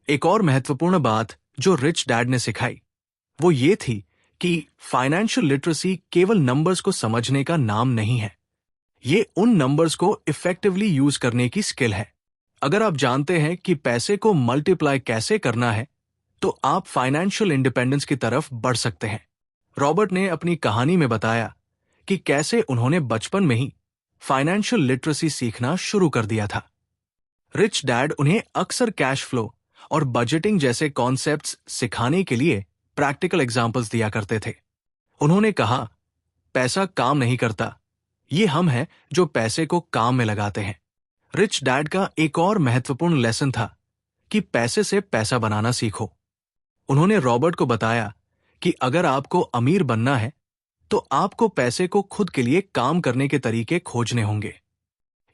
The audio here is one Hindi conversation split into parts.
एक और महत्वपूर्ण बात जो रिच डैड ने सिखाई वो ये थी कि फाइनेंशियल लिटरेसी केवल नंबर्स को समझने का नाम नहीं है। ये उन नंबर्स को इफेक्टिवली यूज करने की स्किल है। अगर आप जानते हैं कि पैसे को मल्टीप्लाई कैसे करना है तो आप फाइनेंशियल इंडिपेंडेंस की तरफ बढ़ सकते हैं। रॉबर्ट ने अपनी कहानी में बताया कि कैसे उन्होंने बचपन में ही फाइनेंशियल लिटरेसी सीखना शुरू कर दिया था। रिच डैड उन्हें अक्सर कैश फ्लो और बजटिंग जैसे कॉन्सेप्ट्स सिखाने के लिए प्रैक्टिकल एग्जाम्पल्स दिया करते थे। उन्होंने कहा, पैसा काम नहीं करता, ये हम हैं जो पैसे को काम में लगाते हैं। रिच डैड का एक और महत्वपूर्ण लेसन था कि पैसे से पैसा बनाना सीखो। उन्होंने रॉबर्ट को बताया कि अगर आपको अमीर बनना है तो आपको पैसे को खुद के लिए काम करने के तरीके खोजने होंगे।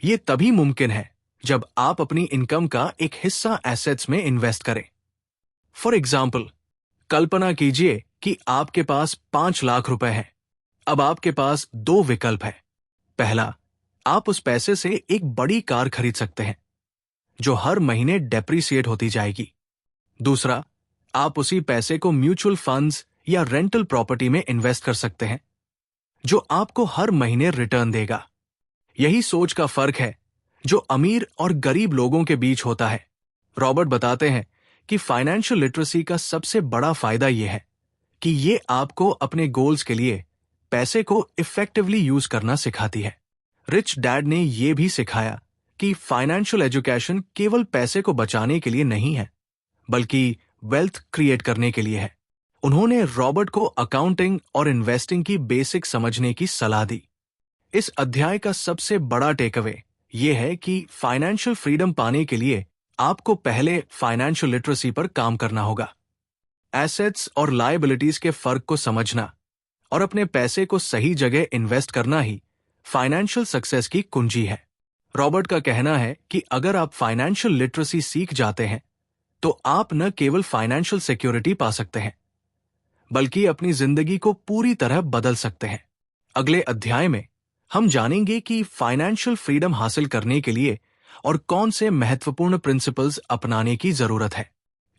ये तभी मुमकिन है जब आप अपनी इनकम का एक हिस्सा एसेट्स में इन्वेस्ट करें। फॉर एग्जाम्पल, कल्पना कीजिए कि आपके पास 5 लाख रुपए हैं। अब आपके पास 2 विकल्प है। पहला, आप उस पैसे से एक बड़ी कार खरीद सकते हैं जो हर महीने डेप्रिसिएट होती जाएगी। दूसरा, आप उसी पैसे को म्यूचुअल फंड्स या रेंटल प्रॉपर्टी में इन्वेस्ट कर सकते हैं जो आपको हर महीने रिटर्न देगा। यही सोच का फर्क है जो अमीर और गरीब लोगों के बीच होता है। रॉबर्ट बताते हैं कि फाइनेंशियल लिटरेसी का सबसे बड़ा फायदा यह है कि ये आपको अपने गोल्स के लिए पैसे को इफेक्टिवली यूज करना सिखाती है। रिच डैड ने यह भी सिखाया कि फाइनेंशियल एजुकेशन केवल पैसे को बचाने के लिए नहीं है बल्कि वेल्थ क्रिएट करने के लिए है। उन्होंने रॉबर्ट को अकाउंटिंग और इन्वेस्टिंग की बेसिक समझने की सलाह दी। इस अध्याय का सबसे बड़ा टेकअवे यह है कि फाइनेंशियल फ्रीडम पाने के लिए आपको पहले फाइनेंशियल लिटरेसी पर काम करना होगा। एसेट्स और लायबिलिटीज के फर्क को समझना और अपने पैसे को सही जगह इन्वेस्ट करना ही फाइनेंशियल सक्सेस की कुंजी है। रॉबर्ट का कहना है कि अगर आप फाइनेंशियल लिटरेसी सीख जाते हैं तो आप न केवल फाइनेंशियल सिक्योरिटी पा सकते हैं बल्कि अपनी जिंदगी को पूरी तरह बदल सकते हैं। अगले अध्याय में हम जानेंगे कि फाइनेंशियल फ्रीडम हासिल करने के लिए और कौन से महत्वपूर्ण प्रिंसिपल्स अपनाने की जरूरत है।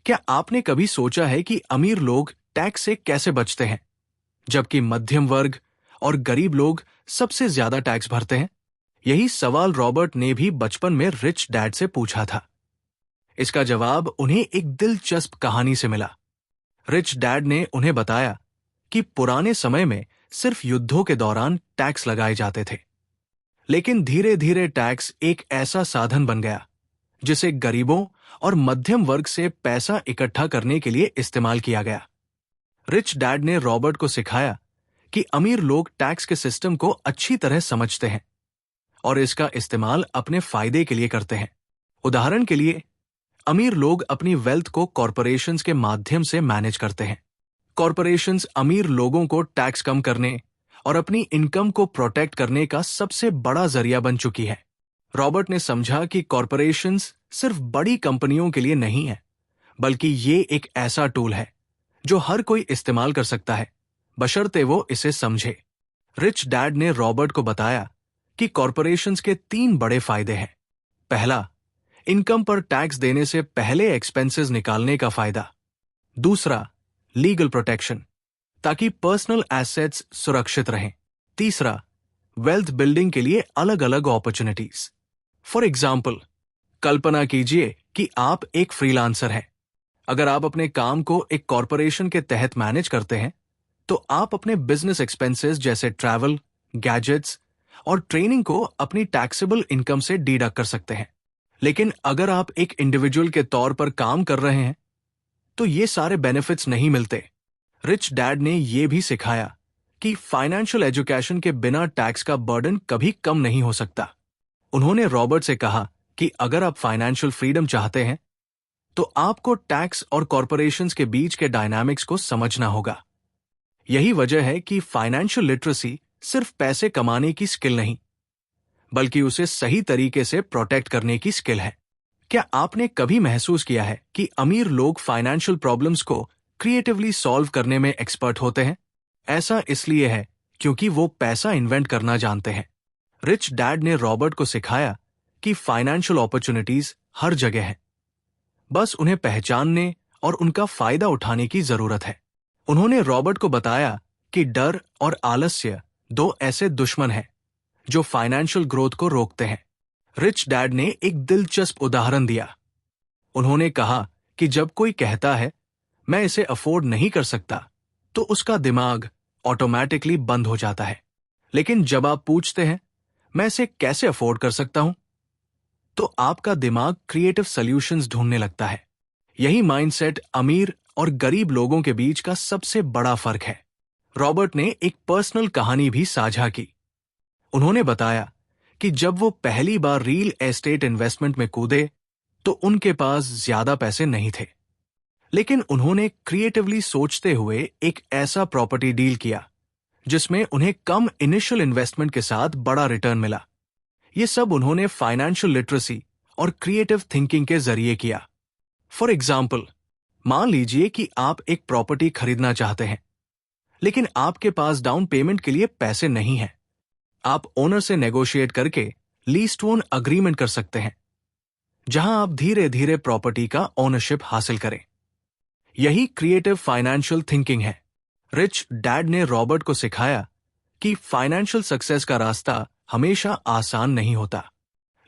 क्या आपने कभी सोचा है कि अमीर लोग टैक्स से कैसे बचते हैं जबकि मध्यम वर्ग और गरीब लोग सबसे ज्यादा टैक्स भरते हैं? यही सवाल रॉबर्ट ने भी बचपन में रिच डैड से पूछा था। इसका जवाब उन्हें एक दिलचस्प कहानी से मिला। रिच डैड ने उन्हें बताया कि पुराने समय में सिर्फ युद्धों के दौरान टैक्स लगाए जाते थे, लेकिन धीरे धीरे टैक्स एक ऐसा साधन बन गया जिसे गरीबों और मध्यम वर्ग से पैसा इकट्ठा करने के लिए इस्तेमाल किया गया। रिच डैड ने रॉबर्ट को सिखाया कि अमीर लोग टैक्स के सिस्टम को अच्छी तरह समझते हैं और इसका इस्तेमाल अपने फायदे के लिए करते हैं। उदाहरण के लिए, अमीर लोग अपनी वेल्थ को कॉरपोरेशंस के माध्यम से मैनेज करते हैं। कॉरपोरेशंस अमीर लोगों को टैक्स कम करने और अपनी इनकम को प्रोटेक्ट करने का सबसे बड़ा जरिया बन चुकी है। रॉबर्ट ने समझा कि कॉरपोरेशंस सिर्फ बड़ी कंपनियों के लिए नहीं है बल्कि ये एक ऐसा टूल है जो हर कोई इस्तेमाल कर सकता है बशर्ते वो इसे समझे। रिच डैड ने रॉबर्ट को बताया कि कॉरपोरेशंस के 3 बड़े फायदे हैं। पहला, इनकम पर टैक्स देने से पहले एक्सपेंसेस निकालने का फायदा। दूसरा, लीगल प्रोटेक्शन ताकि पर्सनल एसेट्स सुरक्षित रहें। तीसरा, वेल्थ बिल्डिंग के लिए अलग अलग अपॉर्चुनिटीज। फॉर एग्जाम्पल, कल्पना कीजिए कि आप एक फ्रीलांसर हैं। अगर आप अपने काम को एक कॉरपोरेशन के तहत मैनेज करते हैं तो आप अपने बिजनेस एक्सपेंसेस जैसे ट्रैवल, गैजेट्स और ट्रेनिंग को अपनी टैक्सेबल इनकम से डिडक्ट कर सकते हैं। लेकिन अगर आप एक इंडिविजुअल के तौर पर काम कर रहे हैं तो ये सारे बेनिफिट्स नहीं मिलते। रिच डैड ने यह भी सिखाया कि फाइनेंशियल एजुकेशन के बिना टैक्स का बर्डन कभी कम नहीं हो सकता। उन्होंने रॉबर्ट से कहा कि अगर आप फाइनेंशियल फ्रीडम चाहते हैं तो आपको टैक्स और कॉरपोरेशंस के बीच के डायनामिक्स को समझना होगा। यही वजह है कि फाइनेंशियल लिटरेसी सिर्फ पैसे कमाने की स्किल नहीं बल्कि उसे सही तरीके से प्रोटेक्ट करने की स्किल है। क्या आपने कभी महसूस किया है कि अमीर लोग फाइनेंशियल प्रॉब्लम्स को क्रिएटिवली सॉल्व करने में एक्सपर्ट होते हैं? ऐसा इसलिए है क्योंकि वो पैसा इन्वेंट करना जानते हैं। रिच डैड ने रॉबर्ट को सिखाया कि फाइनेंशियल अपॉर्चुनिटीज हर जगह हैं, बस उन्हें पहचानने और उनका फायदा उठाने की जरूरत है। उन्होंने रॉबर्ट को बताया कि डर और आलस्य दो ऐसे दुश्मन हैं जो फाइनेंशियल ग्रोथ को रोकते हैं। रिच डैड ने एक दिलचस्प उदाहरण दिया। उन्होंने कहा कि जब कोई कहता है मैं इसे अफोर्ड नहीं कर सकता, तो उसका दिमाग ऑटोमेटिकली बंद हो जाता है। लेकिन जब आप पूछते हैं मैं इसे कैसे अफोर्ड कर सकता हूं, तो आपका दिमाग क्रिएटिव सॉल्यूशंस ढूंढने लगता है। यही माइंडसेट अमीर और गरीब लोगों के बीच का सबसे बड़ा फर्क है। रॉबर्ट ने एक पर्सनल कहानी भी साझा की। उन्होंने बताया कि जब वो पहली बार रियल एस्टेट इन्वेस्टमेंट में कूदे तो उनके पास ज्यादा पैसे नहीं थे, लेकिन उन्होंने क्रिएटिवली सोचते हुए एक ऐसा प्रॉपर्टी डील किया जिसमें उन्हें कम इनिशियल इन्वेस्टमेंट के साथ बड़ा रिटर्न मिला। ये सब उन्होंने फाइनेंशियल लिटरेसी और क्रिएटिव थिंकिंग के जरिए किया। फॉर एग्जाम्पल, मान लीजिए कि आप एक प्रॉपर्टी खरीदना चाहते हैं, लेकिन आपके पास डाउन पेमेंट के लिए पैसे नहीं हैं। आप ओनर से नेगोशिएट करके लीज टू ओन अग्रीमेंट कर सकते हैं, जहां आप धीरे धीरे प्रॉपर्टी का ओनरशिप हासिल करें। यही क्रिएटिव फाइनेंशियल थिंकिंग है। रिच डैड ने रॉबर्ट को सिखाया कि फाइनेंशियल सक्सेस का रास्ता हमेशा आसान नहीं होता,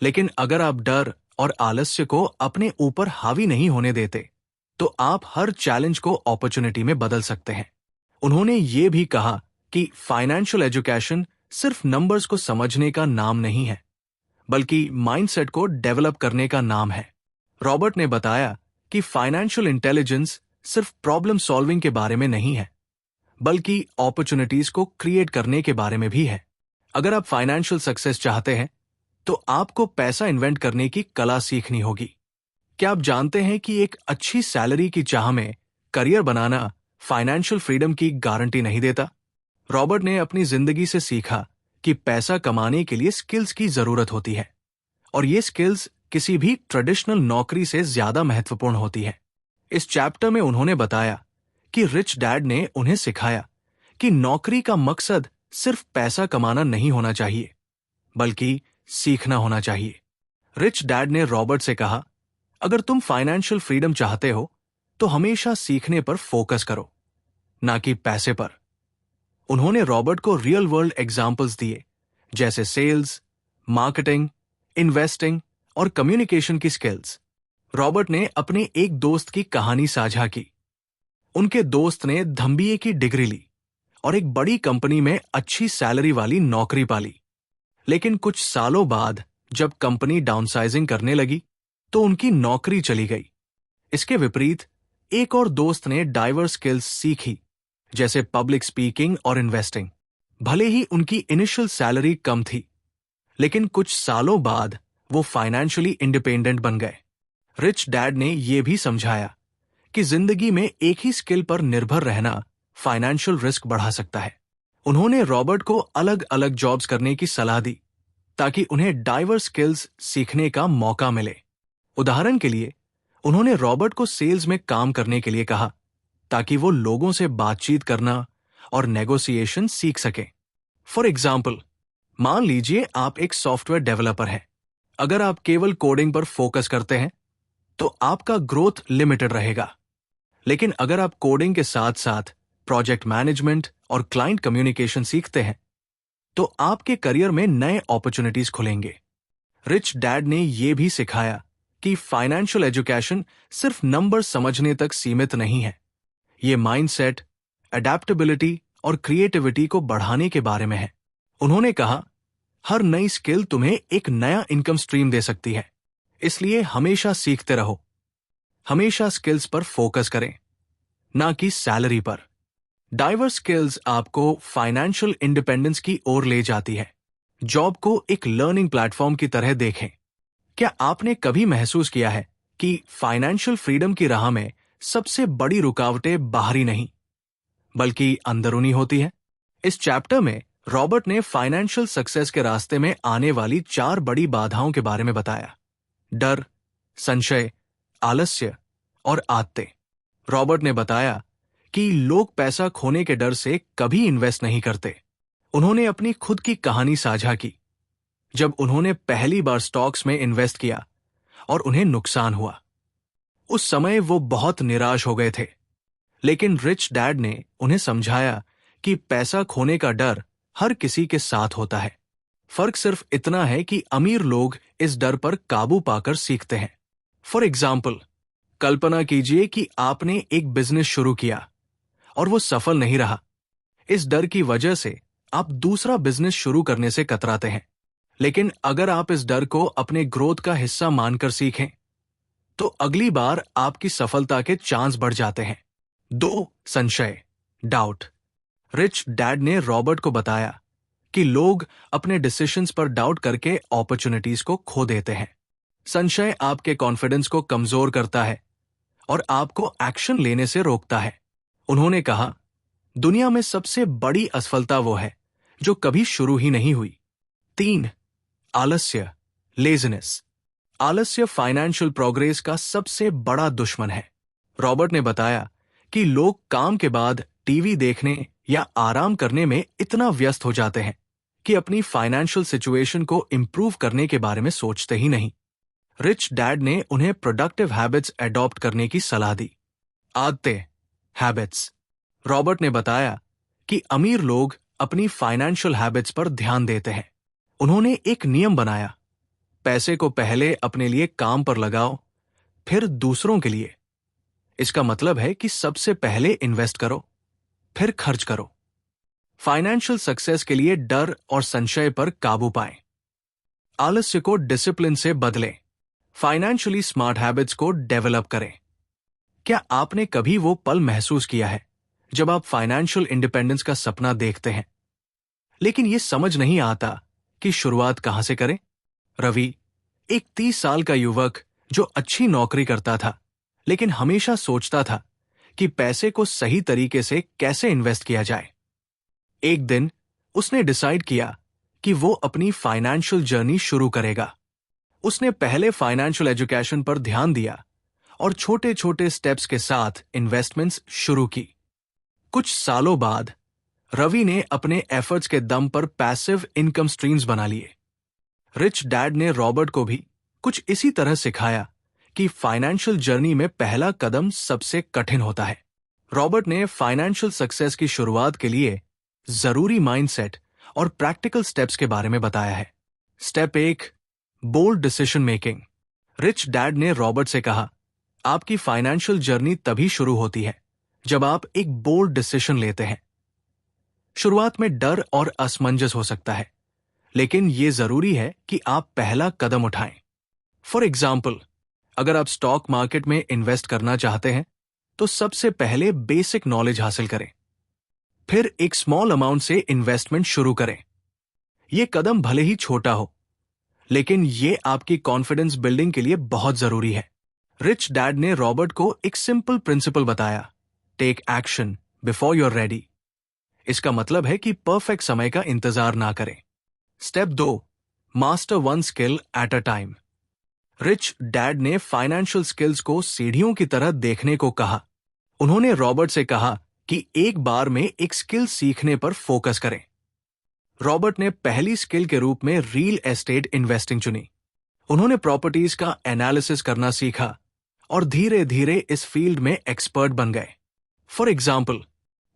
लेकिन अगर आप डर और आलस्य को अपने ऊपर हावी नहीं होने देते, तो आप हर चैलेंज को अपॉर्चुनिटी में बदल सकते हैं। उन्होंने ये भी कहा कि फाइनेंशियल एजुकेशन सिर्फ नंबर्स को समझने का नाम नहीं है, बल्कि माइंडसेट को डेवलप करने का नाम है। रॉबर्ट ने बताया कि फाइनेंशियल इंटेलिजेंस सिर्फ प्रॉब्लम सॉल्विंग के बारे में नहीं है, बल्कि अपॉर्चुनिटीज को क्रिएट करने के बारे में भी है। अगर आप फाइनेंशियल सक्सेस चाहते हैं, तो आपको पैसा इन्वेंट करने की कला सीखनी होगी। क्या आप जानते हैं कि एक अच्छी सैलरी की चाह में करियर बनाना फाइनेंशियल फ्रीडम की गारंटी नहीं देता? रॉबर्ट ने अपनी जिंदगी से सीखा कि पैसा कमाने के लिए स्किल्स की जरूरत होती है, और ये स्किल्स किसी भी ट्रेडिशनल नौकरी से ज्यादा महत्वपूर्ण होती है। इस चैप्टर में उन्होंने बताया कि रिच डैड ने उन्हें सिखाया कि नौकरी का मकसद सिर्फ पैसा कमाना नहीं होना चाहिए, बल्कि सीखना होना चाहिए। रिच डैड ने रॉबर्ट से कहा, अगर तुम फाइनेंशियल फ्रीडम चाहते हो, तो हमेशा सीखने पर फोकस करो, ना कि पैसे पर। उन्होंने रॉबर्ट को रियल वर्ल्ड एग्जाम्पल्स दिए, जैसे सेल्स, मार्केटिंग, इन्वेस्टिंग और कम्युनिकेशन की स्किल्स। रॉबर्ट ने अपने एक दोस्त की कहानी साझा की। उनके दोस्त ने MBA की डिग्री ली और एक बड़ी कंपनी में अच्छी सैलरी वाली नौकरी पाली, लेकिन कुछ सालों बाद जब कंपनी डाउनसाइजिंग करने लगी, तो उनकी नौकरी चली गई। इसके विपरीत एक और दोस्त ने डाइवर्स स्किल्स सीखी, जैसे पब्लिक स्पीकिंग और इन्वेस्टिंग। भले ही उनकी इनिशियल सैलरी कम थी, लेकिन कुछ सालों बाद वो फाइनेंशियली इंडिपेंडेंट बन गए। रिच डैड ने यह भी समझाया कि जिंदगी में एक ही स्किल पर निर्भर रहना फाइनेंशियल रिस्क बढ़ा सकता है। उन्होंने रॉबर्ट को अलग अलग जॉब्स करने की सलाह दी, ताकि उन्हें डाइवर्स स्किल्स सीखने का मौका मिले। उदाहरण के लिए, उन्होंने रॉबर्ट को सेल्स में काम करने के लिए कहा, ताकि वो लोगों से बातचीत करना और नेगोशिएशन सीख सकें। फॉर एग्जाम्पल, मान लीजिए आप एक सॉफ्टवेयर डेवलपर हैं। अगर आप केवल कोडिंग पर फोकस करते हैं, तो आपका ग्रोथ लिमिटेड रहेगा। लेकिन अगर आप कोडिंग के साथ साथ प्रोजेक्ट मैनेजमेंट और क्लाइंट कम्युनिकेशन सीखते हैं, तो आपके करियर में नए अपॉर्चुनिटीज खुलेंगे। रिच डैड ने यह भी सिखाया कि फाइनेंशियल एजुकेशन सिर्फ नंबर समझने तक सीमित नहीं है। ये माइंडसेट, अडेप्टेबिलिटी और क्रिएटिविटी को बढ़ाने के बारे में है। उन्होंने कहा, हर नई स्किल तुम्हें एक नया इनकम स्ट्रीम दे सकती है, इसलिए हमेशा सीखते रहो। हमेशा स्किल्स पर फोकस करें, ना कि सैलरी पर। डाइवर्स स्किल्स आपको फाइनेंशियल इंडिपेंडेंस की ओर ले जाती है। जॉब को एक लर्निंग प्लेटफॉर्म की तरह देखें। क्या आपने कभी महसूस किया है कि फाइनेंशियल फ्रीडम की राह में सबसे बड़ी रुकावटें बाहरी नहीं, बल्कि अंदरूनी होती हैं? इस चैप्टर में रॉबर्ट ने फाइनेंशियल सक्सेस के रास्ते में आने वाली 4 बड़ी बाधाओं के बारे में बताया: डर, संशय, आलस्य और आदतें। रॉबर्ट ने बताया कि लोग पैसा खोने के डर से कभी इन्वेस्ट नहीं करते। उन्होंने अपनी खुद की कहानी साझा की, जब उन्होंने पहली बार स्टॉक्स में इन्वेस्ट किया और उन्हें नुकसान हुआ। उस समय वो बहुत निराश हो गए थे, लेकिन रिच डैड ने उन्हें समझाया कि पैसा खोने का डर हर किसी के साथ होता है। फर्क सिर्फ इतना है कि अमीर लोग इस डर पर काबू पाकर सीखते हैं। फॉर एग्जाम्पल, कल्पना कीजिए कि आपने एक बिजनेस शुरू किया और वो सफल नहीं रहा। इस डर की वजह से आप दूसरा बिजनेस शुरू करने से कतराते हैं। लेकिन अगर आप इस डर को अपने ग्रोथ का हिस्सा मानकर सीखें, तो अगली बार आपकी सफलता के चांस बढ़ जाते हैं। 2. संशय, डाउट। रिच डैड ने रॉबर्ट को बताया कि लोग अपने डिसीजंस पर डाउट करके अपॉर्चुनिटीज को खो देते हैं। संशय आपके कॉन्फिडेंस को कमजोर करता है और आपको एक्शन लेने से रोकता है। उन्होंने कहा, दुनिया में सबसे बड़ी असफलता वो है जो कभी शुरू ही नहीं हुई। 3. आलस्य, लेजीनेस। आलस्य फाइनेंशियल प्रोग्रेस का सबसे बड़ा दुश्मन है। रॉबर्ट ने बताया कि लोग काम के बाद टीवी देखने या आराम करने में इतना व्यस्त हो जाते हैं कि अपनी फाइनेंशियल सिचुएशन को इंप्रूव करने के बारे में सोचते ही नहीं। रिच डैड ने उन्हें प्रोडक्टिव हैबिट्स अडॉप्ट करने की सलाह दी। आदतें, हैबिट्स। रॉबर्ट ने बताया कि अमीर लोग अपनी फाइनेंशियल हैबिट्स पर ध्यान देते हैं। उन्होंने एक नियम बनाया, पैसे को पहले अपने लिए काम पर लगाओ, फिर दूसरों के लिए। इसका मतलब है कि सबसे पहले इन्वेस्ट करो, फिर खर्च करो। फाइनेंशियल सक्सेस के लिए डर और संशय पर काबू पाएं। आलस्य को डिसिप्लिन से बदलें। फाइनेंशियली स्मार्ट हैबिट्स को डेवलप करें। क्या आपने कभी वो पल महसूस किया है जब आप फाइनेंशियल इंडिपेंडेंस का सपना देखते हैं, लेकिन ये समझ नहीं आता कि शुरुआत कहां से करें? रवि, एक 30 साल का युवक जो अच्छी नौकरी करता था, लेकिन हमेशा सोचता था कि पैसे को सही तरीके से कैसे इन्वेस्ट किया जाए। एक दिन उसने डिसाइड किया कि वो अपनी फाइनेंशियल जर्नी शुरू करेगा। उसने पहले फाइनेंशियल एजुकेशन पर ध्यान दिया और छोटे छोटे स्टेप्स के साथ इन्वेस्टमेंट्स शुरू की। कुछ सालों बाद रवि ने अपने एफर्ट्स के दम पर पैसिव इनकम स्ट्रीम्स बना लिए। रिच डैड ने रॉबर्ट को भी कुछ इसी तरह सिखाया कि फाइनेंशियल जर्नी में पहला कदम सबसे कठिन होता है। रॉबर्ट ने फाइनेंशियल सक्सेस की शुरुआत के लिए जरूरी माइंडसेट और प्रैक्टिकल स्टेप्स के बारे में बताया है। Step 1, bold decision making. Rich dad ने रॉबर्ट से कहा, आपकी फाइनेंशियल जर्नी तभी शुरू होती है जब आप एक बोल्ड डिसीजन लेते हैं। शुरुआत में डर और असमंजस हो सकता है, लेकिन यह जरूरी है कि आप पहला कदम उठाएं। फॉर एग्जाम्पल, अगर आप स्टॉक मार्केट में इन्वेस्ट करना चाहते हैं, तो सबसे पहले बेसिक नॉलेज हासिल करें। फिर एक स्मॉल अमाउंट से इन्वेस्टमेंट शुरू करें। यह कदम भले ही छोटा हो, लेकिन यह आपकी कॉन्फिडेंस बिल्डिंग के लिए बहुत जरूरी है। रिच डैड ने रॉबर्ट को एक सिंपल प्रिंसिपल बताया, take action before you are ready. इसका मतलब है कि परफेक्ट समय का इंतजार ना करें। Step 2, master one skill at a time. Rich dad ने फाइनेंशियल स्किल्स को सीढ़ियों की तरह देखने को कहा। उन्होंने रॉबर्ट से कहा कि एक बार में एक स्किल सीखने पर फोकस करें। रॉबर्ट ने पहली स्किल के रूप में रियल एस्टेट इन्वेस्टिंग चुनी। उन्होंने प्रॉपर्टीज का एनालिसिस करना सीखा और धीरे धीरे इस फील्ड में एक्सपर्ट बन गए। फॉर एग्जाम्पल,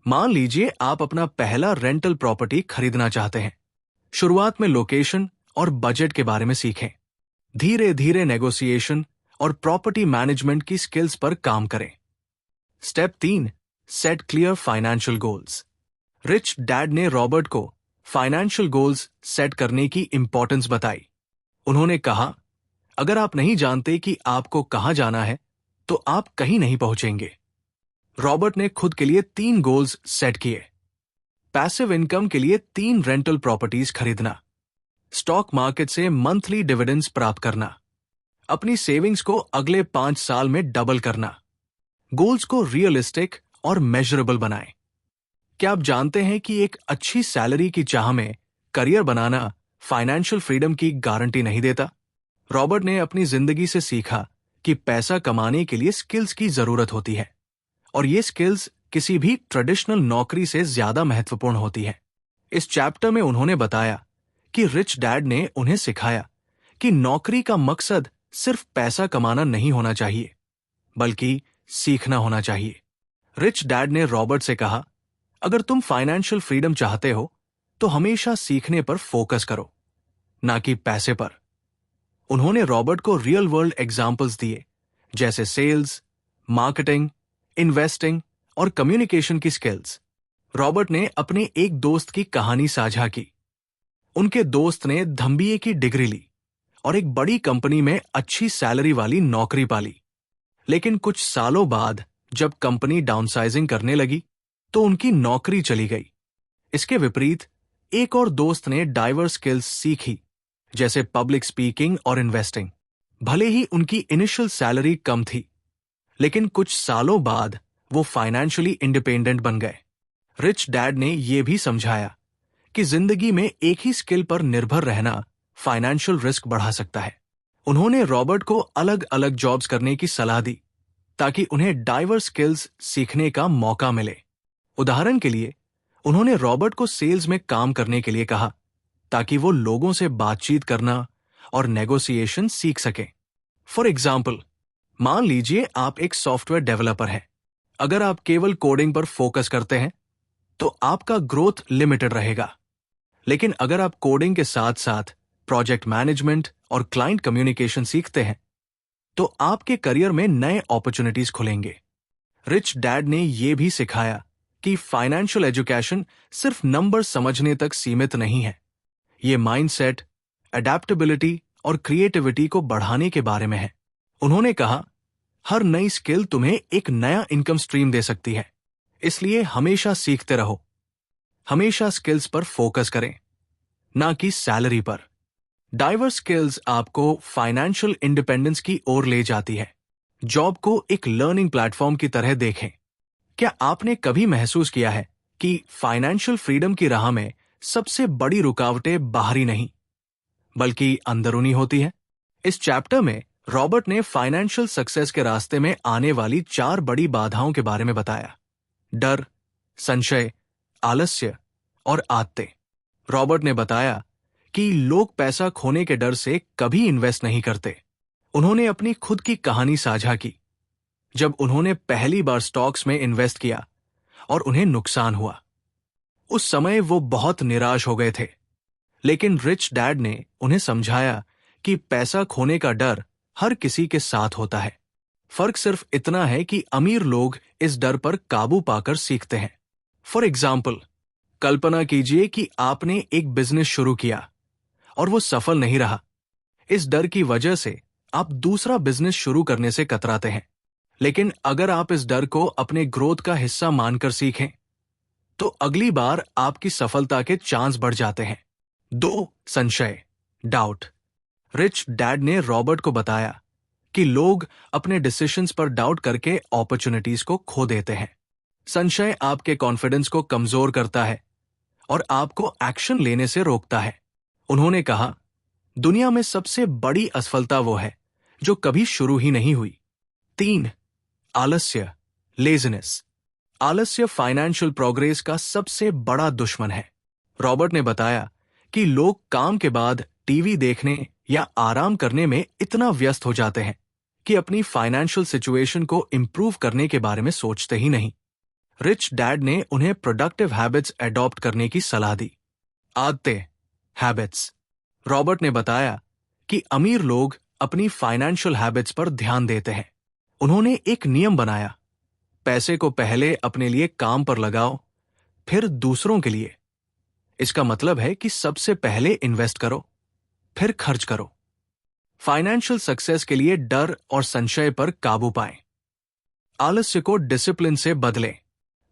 मान लीजिए आप अपना पहला रेंटल प्रॉपर्टी खरीदना चाहते हैं। शुरुआत में लोकेशन और बजट के बारे में सीखें। धीरे धीरे नेगोशिएशन और प्रॉपर्टी मैनेजमेंट की स्किल्स पर काम करें। Step 3, set clear financial goals. Rich dad ने रॉबर्ट को फाइनेंशियल गोल्स सेट करने की इंपॉर्टेंस बताई। उन्होंने कहा, अगर आप नहीं जानते कि आपको कहां जाना है, तो आप कहीं नहीं पहुंचेंगे। रॉबर्ट ने खुद के लिए 3 गोल्स सेट किए। पैसिव इनकम के लिए 3 रेंटल प्रॉपर्टीज खरीदना, स्टॉक मार्केट से मंथली डिविडेंड्स प्राप्त करना, अपनी सेविंग्स को अगले 5 साल में डबल करना। गोल्स को रियलिस्टिक और मेजरेबल बनाएं। क्या आप जानते हैं कि एक अच्छी सैलरी की चाह में करियर बनाना फाइनेंशियल फ्रीडम की गारंटी नहीं देता? रॉबर्ट ने अपनी जिंदगी से सीखा कि पैसा कमाने के लिए स्किल्स की जरूरत होती है, और ये स्किल्स किसी भी ट्रेडिशनल नौकरी से ज्यादा महत्वपूर्ण होती है। इस चैप्टर में उन्होंने बताया कि रिच डैड ने उन्हें सिखाया कि नौकरी का मकसद सिर्फ पैसा कमाना नहीं होना चाहिए, बल्कि सीखना होना चाहिए। रिच डैड ने रॉबर्ट से कहा, अगर तुम फाइनेंशियल फ्रीडम चाहते हो तो हमेशा सीखने पर फोकस करो, ना कि पैसे पर। उन्होंने रॉबर्ट को रियल वर्ल्ड एग्जाम्पल्स दिए, जैसे सेल्स, मार्केटिंग, इन्वेस्टिंग और कम्युनिकेशन की स्किल्स। रॉबर्ट ने अपने एक दोस्त की कहानी साझा की। उनके दोस्त ने MBA की डिग्री ली और एक बड़ी कंपनी में अच्छी सैलरी वाली नौकरी पाली। लेकिन कुछ सालों बाद जब कंपनी डाउनसाइजिंग करने लगी तो उनकी नौकरी चली गई। इसके विपरीत एक और दोस्त ने डाइवर्स स्किल्स सीखी, जैसे पब्लिक स्पीकिंग और इन्वेस्टिंग। भले ही उनकी इनिशियल सैलरी कम थी, लेकिन कुछ सालों बाद वो फाइनेंशियली इंडिपेंडेंट बन गए। रिच डैड ने यह भी समझाया कि जिंदगी में एक ही स्किल पर निर्भर रहना फाइनेंशियल रिस्क बढ़ा सकता है। उन्होंने रॉबर्ट को अलग अलग जॉब्स करने की सलाह दी ताकि उन्हें डाइवर्स स्किल्स सीखने का मौका मिले। उदाहरण के लिए, उन्होंने रॉबर्ट को सेल्स में काम करने के लिए कहा ताकि वो लोगों से बातचीत करना और नेगोशिएशन सीख सकें। फॉर एग्जाम्पल, मान लीजिए आप एक सॉफ्टवेयर डेवलपर हैं। अगर आप केवल कोडिंग पर फोकस करते हैं तो आपका ग्रोथ लिमिटेड रहेगा। लेकिन अगर आप कोडिंग के साथ साथ प्रोजेक्ट मैनेजमेंट और क्लाइंट कम्युनिकेशन सीखते हैं तो आपके करियर में नए अपॉर्चुनिटीज खुलेंगे। रिच डैड ने यह भी सिखाया कि फाइनेंशियल एजुकेशन सिर्फ नंबर समझने तक सीमित नहीं है। ये माइंडसेट, अडेप्टेबिलिटी और क्रिएटिविटी को बढ़ाने के बारे में है। उन्होंने कहा, हर नई स्किल तुम्हें एक नया इनकम स्ट्रीम दे सकती है, इसलिए हमेशा सीखते रहो। हमेशा स्किल्स पर फोकस करें, ना कि सैलरी पर। डाइवर्स स्किल्स आपको फाइनेंशियल इंडिपेंडेंस की ओर ले जाती है। जॉब को एक लर्निंग प्लेटफॉर्म की तरह देखें। क्या आपने कभी महसूस किया है कि फाइनेंशियल फ्रीडम की राह में सबसे बड़ी रुकावटें बाहरी नहीं, बल्कि अंदरूनी होती हैं? इस चैप्टर में रॉबर्ट ने फाइनेंशियल सक्सेस के रास्ते में आने वाली 4 बड़ी बाधाओं के बारे में बताया: डर, संशय, आलस्य और आदतें। रॉबर्ट ने बताया कि लोग पैसा खोने के डर से कभी इन्वेस्ट नहीं करते। उन्होंने अपनी खुद की कहानी साझा की, जब उन्होंने पहली बार स्टॉक्स में इन्वेस्ट किया और उन्हें नुकसान हुआ। उस समय वो बहुत निराश हो गए थे, लेकिन रिच डैड ने उन्हें समझाया कि पैसा खोने का डर हर किसी के साथ होता है। फर्क सिर्फ इतना है कि अमीर लोग इस डर पर काबू पाकर सीखते हैं। फॉर एग्जाम्पल, कल्पना कीजिए कि आपने एक बिजनेस शुरू किया और वो सफल नहीं रहा। इस डर की वजह से आप दूसरा बिजनेस शुरू करने से कतराते हैं। लेकिन अगर आप इस डर को अपने ग्रोथ का हिस्सा मानकर सीखें, तो अगली बार आपकी सफलता के चांस बढ़ जाते हैं। 2. संशय, डाउट। रिच डैड ने रॉबर्ट को बताया कि लोग अपने डिसीजंस पर डाउट करके अपॉर्चुनिटीज को खो देते हैं। संशय आपके कॉन्फिडेंस को कमजोर करता है और आपको एक्शन लेने से रोकता है। उन्होंने कहा, दुनिया में सबसे बड़ी असफलता वो है जो कभी शुरू ही नहीं हुई। 3. आलस्य, लेजीनेस। आलस्य फाइनेंशियल प्रोग्रेस का सबसे बड़ा दुश्मन है। रॉबर्ट ने बताया कि लोग काम के बाद टीवी देखने या आराम करने में इतना व्यस्त हो जाते हैं कि अपनी फाइनेंशियल सिचुएशन को इंप्रूव करने के बारे में सोचते ही नहीं। रिच डैड ने उन्हें प्रोडक्टिव हैबिट्स अडॉप्ट करने की सलाह दी। आदतें, हैबिट्स। रॉबर्ट ने बताया कि अमीर लोग अपनी फाइनेंशियल हैबिट्स पर ध्यान देते हैं। उन्होंने एक नियम बनाया: पैसे को पहले अपने लिए काम पर लगाओ, फिर दूसरों के लिए। इसका मतलब है कि सबसे पहले इन्वेस्ट करो, फिर खर्च करो। फाइनेंशियल सक्सेस के लिए डर और संशय पर काबू पाएं। आलस्य को डिसिप्लिन से बदलें।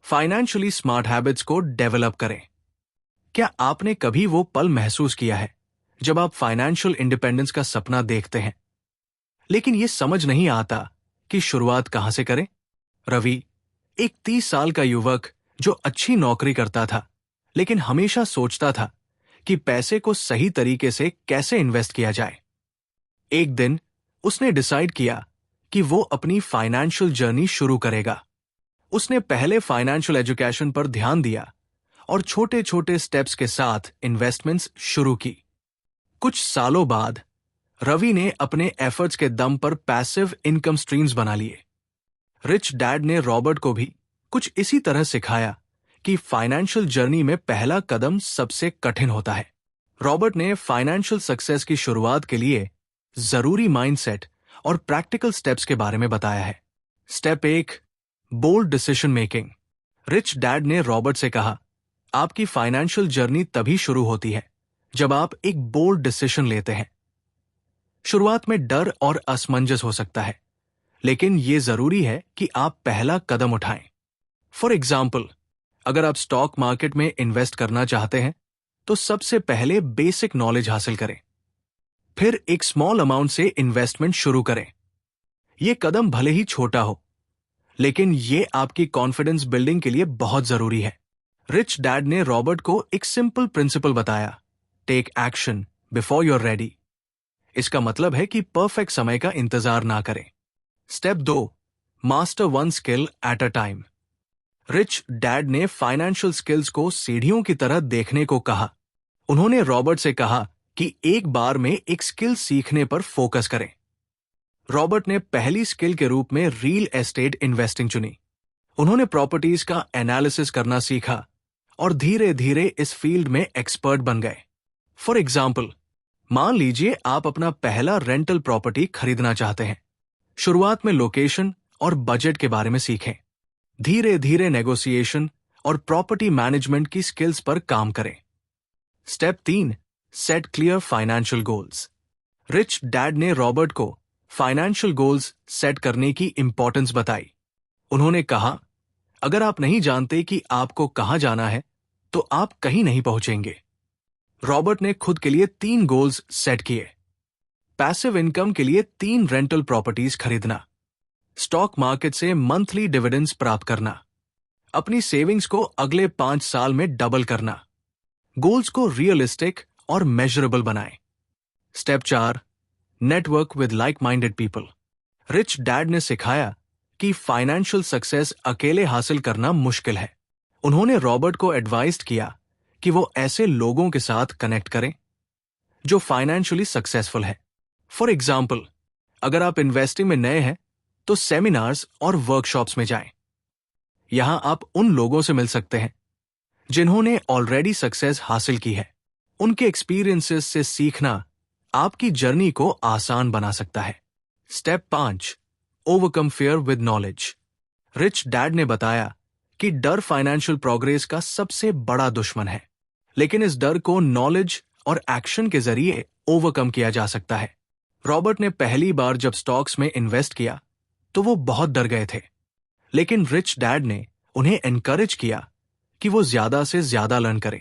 फाइनेंशियली स्मार्ट हैबिट्स को डेवलप करें। क्या आपने कभी वो पल महसूस किया है जब आप फाइनेंशियल इंडिपेंडेंस का सपना देखते हैं, लेकिन यह समझ नहीं आता कि शुरुआत कहां से करें? रवि, एक 30 साल का युवक जो अच्छी नौकरी करता था, लेकिन हमेशा सोचता था कि पैसे को सही तरीके से कैसे इन्वेस्ट किया जाए। एक दिन उसने डिसाइड किया कि वो अपनी फाइनेंशियल जर्नी शुरू करेगा। उसने पहले फाइनेंशियल एजुकेशन पर ध्यान दिया और छोटे छोटे स्टेप्स के साथ इन्वेस्टमेंट्स शुरू की। कुछ सालों बाद रवि ने अपने एफर्ट्स के दम पर पैसिव इनकम स्ट्रीम्स बना लिए। रिच डैड ने रॉबर्ट को भी कुछ इसी तरह सिखाया कि फाइनेंशियल जर्नी में पहला कदम सबसे कठिन होता है। रॉबर्ट ने फाइनेंशियल सक्सेस की शुरुआत के लिए जरूरी माइंडसेट और प्रैक्टिकल स्टेप्स के बारे में बताया है। Step 1, bold decision making. Rich dad ने रॉबर्ट से कहा, आपकी फाइनेंशियल जर्नी तभी शुरू होती है जब आप एक बोल्ड डिसीजन लेते हैं। शुरुआत में डर और असमंजस हो सकता है, लेकिन यह जरूरी है कि आप पहला कदम उठाएं। फॉर एग्जाम्पल, अगर आप स्टॉक मार्केट में इन्वेस्ट करना चाहते हैं तो सबसे पहले बेसिक नॉलेज हासिल करें। फिर एक स्मॉल अमाउंट से इन्वेस्टमेंट शुरू करें। यह कदम भले ही छोटा हो, लेकिन यह आपकी कॉन्फिडेंस बिल्डिंग के लिए बहुत जरूरी है। रिच डैड ने रॉबर्ट को एक सिंपल प्रिंसिपल बताया, take action before you are ready. इसका मतलब है कि परफेक्ट समय का इंतजार ना करें। Step 2, master one skill at a time. Rich dad ने फाइनेंशियल स्किल्स को सीढ़ियों की तरह देखने को कहा। उन्होंने रॉबर्ट से कहा कि एक बार में एक स्किल सीखने पर फोकस करें। रॉबर्ट ने पहली स्किल के रूप में रियल एस्टेट इन्वेस्टिंग चुनी। उन्होंने प्रॉपर्टीज का एनालिसिस करना सीखा और धीरे धीरे इस फील्ड में एक्सपर्ट बन गए। फॉर एग्जाम्पल, मान लीजिए आप अपना पहला रेंटल प्रॉपर्टी खरीदना चाहते हैं। शुरुआत में लोकेशन और बजट के बारे में सीखें। धीरे धीरे नेगोशिएशन और प्रॉपर्टी मैनेजमेंट की स्किल्स पर काम करें। Step 3, set clear financial goals. Rich dad ने रॉबर्ट को फाइनेंशियल गोल्स सेट करने की इंपॉर्टेंस बताई। उन्होंने कहा, अगर आप नहीं जानते कि आपको कहां जाना है तो आप कहीं नहीं पहुंचेंगे। रॉबर्ट ने खुद के लिए 3 गोल्स सेट किए। पैसिव इनकम के लिए 3 रेंटल प्रॉपर्टीज खरीदना, स्टॉक मार्केट से मंथली डिविडेंड्स प्राप्त करना, अपनी सेविंग्स को अगले 5 साल में डबल करना। गोल्स को रियलिस्टिक और मेजरेबल बनाएं। Step 4, network with like minded people. Rich dad ने सिखाया कि फाइनेंशियल सक्सेस अकेले हासिल करना मुश्किल है। उन्होंने रॉबर्ट को एडवाइज किया कि वो ऐसे लोगों के साथ कनेक्ट करें जो फाइनेंशियली सक्सेसफुल है। फॉर एग्जाम्पल, अगर आप इन्वेस्टिंग में नए हैं तो सेमिनार्स और वर्कशॉप्स में जाएं। यहां आप उन लोगों से मिल सकते हैं जिन्होंने ऑलरेडी सक्सेस हासिल की है। उनके एक्सपीरियंसेस से सीखना आपकी जर्नी को आसान बना सकता है। Step 5, overcome fear with knowledge. Rich dad ने बताया कि डर फाइनेंशियल प्रोग्रेस का सबसे बड़ा दुश्मन है, लेकिन इस डर को नॉलेज और एक्शन के जरिए ओवरकम किया जा सकता है। रॉबर्ट ने पहली बार जब स्टॉक्स में इन्वेस्ट किया तो वो बहुत डर गए थे, लेकिन रिच डैड ने उन्हें एनकरेज किया कि वो ज्यादा से ज्यादा लर्न करें।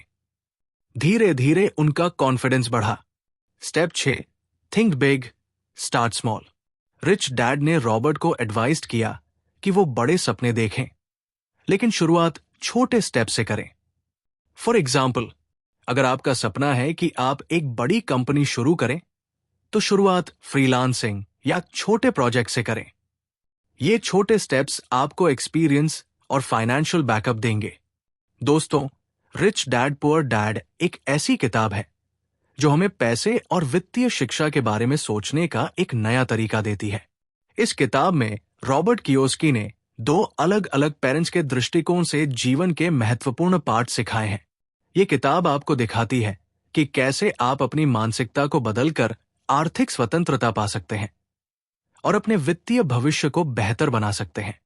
धीरे धीरे उनका कॉन्फिडेंस बढ़ा। Step 6, think big, start small. Rich dad ने रॉबर्ट को एडवाइज किया कि वो बड़े सपने देखें, लेकिन शुरुआत छोटे स्टेप से करें। फॉर एग्जाम्पल, अगर आपका सपना है कि आप एक बड़ी कंपनी शुरू करें तो शुरुआत फ्रीलांसिंग या छोटे प्रोजेक्ट से करें। ये छोटे स्टेप्स आपको एक्सपीरियंस और फाइनेंशियल बैकअप देंगे। दोस्तों, रिच डैड पुअर डैड एक ऐसी किताब है जो हमें पैसे और वित्तीय शिक्षा के बारे में सोचने का एक नया तरीका देती है। इस किताब में रॉबर्ट कियोस्की ने 2 अलग अलग पेरेंट्स के दृष्टिकोण से जीवन के महत्वपूर्ण पाठ सिखाए हैं। ये किताब आपको दिखाती है कि कैसे आप अपनी मानसिकता को बदलकर आर्थिक स्वतंत्रता पा सकते हैं और अपने वित्तीय भविष्य को बेहतर बना सकते हैं।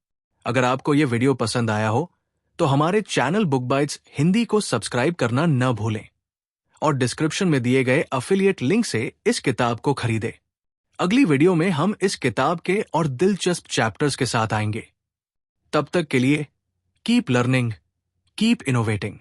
अगर आपको यह वीडियो पसंद आया हो तो हमारे चैनल बुक बाइट्स हिंदी को सब्सक्राइब करना न भूलें और डिस्क्रिप्शन में दिए गए अफिलिएट लिंक से इस किताब को खरीदें। अगली वीडियो में हम इस किताब के और दिलचस्प चैप्टर्स के साथ आएंगे। तब तक के लिए कीप लर्निंग, कीप इनोवेटिंग।